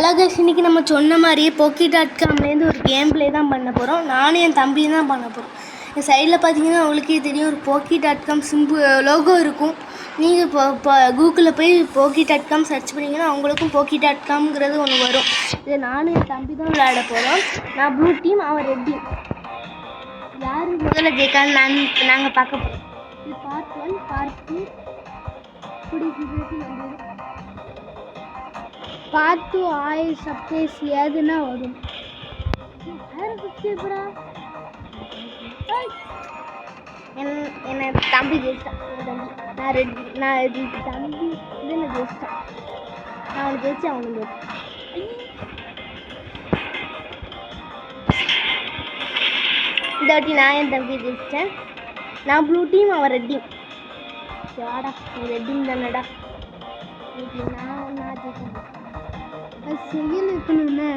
Hello guys, இன்றைக்கி நம்ம சொன்ன மாதிரியே Poki.comலேருந்து ஒரு கேம் ப்ளே தான் பண்ண போகிறோம். நானும் என் தம்பியும் தான் பண்ண போகிறோம். என் சைடில் பார்த்தீங்கன்னா உங்களுக்கே தெரியும், ஒரு Poki.com லோகோ இருக்கும். நீங்கள் இப்போ கூகுளில் போய் Poki.com சர்ச் பண்ணிங்கன்னா உங்களுக்கும் Poki.comங்கிறது ஒன்று வரும். இதை நானும் என் தம்பி தான் விளையாட போகிறோம். நான் ப்ளூ டீம், அவன் ரெட் டீம். யார் முதல்ல ஜெயிக்கான்னு நாங்கள் பார்க்க போகிறோம். இது பார்ட் 1, பார்ட் 2 பார்ட் 2 1000 சப்ஸ்கிரைப்ஸ் ஏதுன்னா வரும். 1000 சப்ஸ்கிரைபரா? என்ன தம்பி ஜெயிச்சிட்டான். நான் தம்பி இது ஜெயிச்சிட்டான். நான் அவனுக்கு ஜெயிச்சு அவனுக்கு இந்த வாட்டி நான் என் தம்பி ஜெயிச்சிட்டேன். நான் ப்ளூ டீம், அவன் ரெட் டீம். வாடா, நீ ரெட் டீம் தானடா. நான் ஜெயிச்சேன். அது செய்யல இருக்கணும்ண்ணே.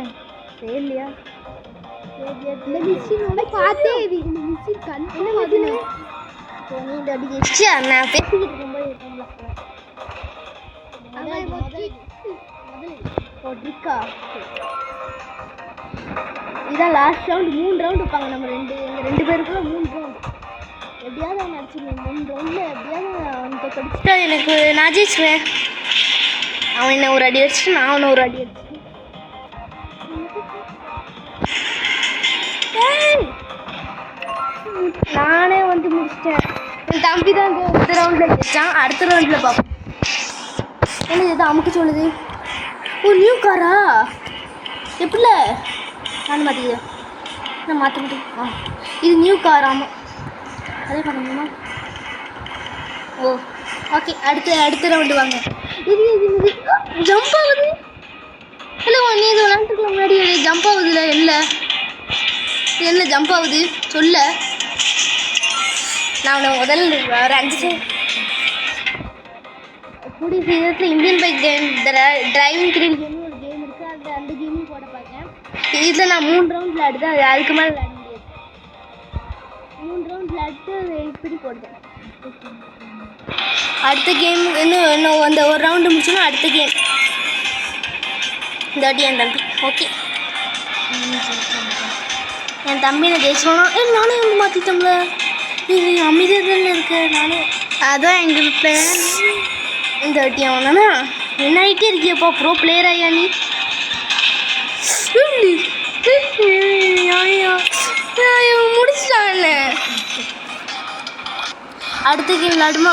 செய்யலையா? இந்த மிஷினோட பார்த்தே இது. இந்த மிஷின் கண்டிப்பாக அதில் நீ இந்த அடி ஜெயிச்சு நான் பேசிக்கிட்டு இருக்கும்போது இருக்கா. இதான் லாஸ்ட் ரவுண்டு. 3 ரவுண்டு வைப்பாங்க. எங்கள் ரெண்டு பேருக்குள்ள 3 ரவுண்டு. எப்படியாவது அவன் அடிச்சிருவேன். 3 ரவுண்டில் எப்படியாவது அவனுக்கு படிச்சுட்டா எனக்கு நான் ஜெயிச்சுவேன். அவன் என்ன ஒரு அடி அடிச்சுட்டு நான் அவனை ஒரு அடி அடிச்சு நானே வந்து முடிச்சிட்டேன். என் தம்பி தான் இந்த ரவுண்டில் ஜெயிச்சான். அடுத்த ரவுண்டில் பார்ப்போம். என்ன இது அமுக்கு சொல்லுது? ஒரு நியூ காரா? எப்படில நான் மாற்றிக்கிறேன். நான் மாற்ற முடியும். இது நியூ கார். ஆமாம், அதே பண்ண முடியுமா? ஓ ஓகே. அடுத்த ரவுண்டு வாங்க. இது ஜம்ப் ஆகுது. இல்லை, நீ இது விளாண்டுருக்க முன்னாடி ஜம்ப் ஆகுதுல்ல. என்ன ஜம்ப் ஆகுது சொல்ல. நான் முதல்ல ஒரு 5 கூடிய சீக்கிரத்தில் Indian bike game, driving thrill கேம்னு ஒரு கேம் இருக்குது. அந்த கேமும் போட பார்க்கேன். இதில் நான் 3 ரவுண்ட் விளையாடுதேன். அதுக்கு மேலே விளையாட முடியாது. 3 ரவுண்ட் விளையாட்டு அதை எப்படி போடுதேன். அடுத்த கேம் இன்னும் அந்த ஒரு ரவுண்டு முடிச்சோன்னா அடுத்த கேம். இந்த வாட்டி என் தம்பி. ஓகே, என் தம்பி நான் ஜெயிச்சுவானா? நானே வந்து மாற்றிட்டோம்ல. அமைதியாக தானே இருக்கு. நானே அதான் எங்கள் பிளான். இந்த வாட்டி அவனா என்ன ஆகிட்டே இருக்கியப்பா. ப்ரோ பிளேயர் ஆயா நீ? முடிச்சிட்டான். அடுத்த கேம் விளாடுமா?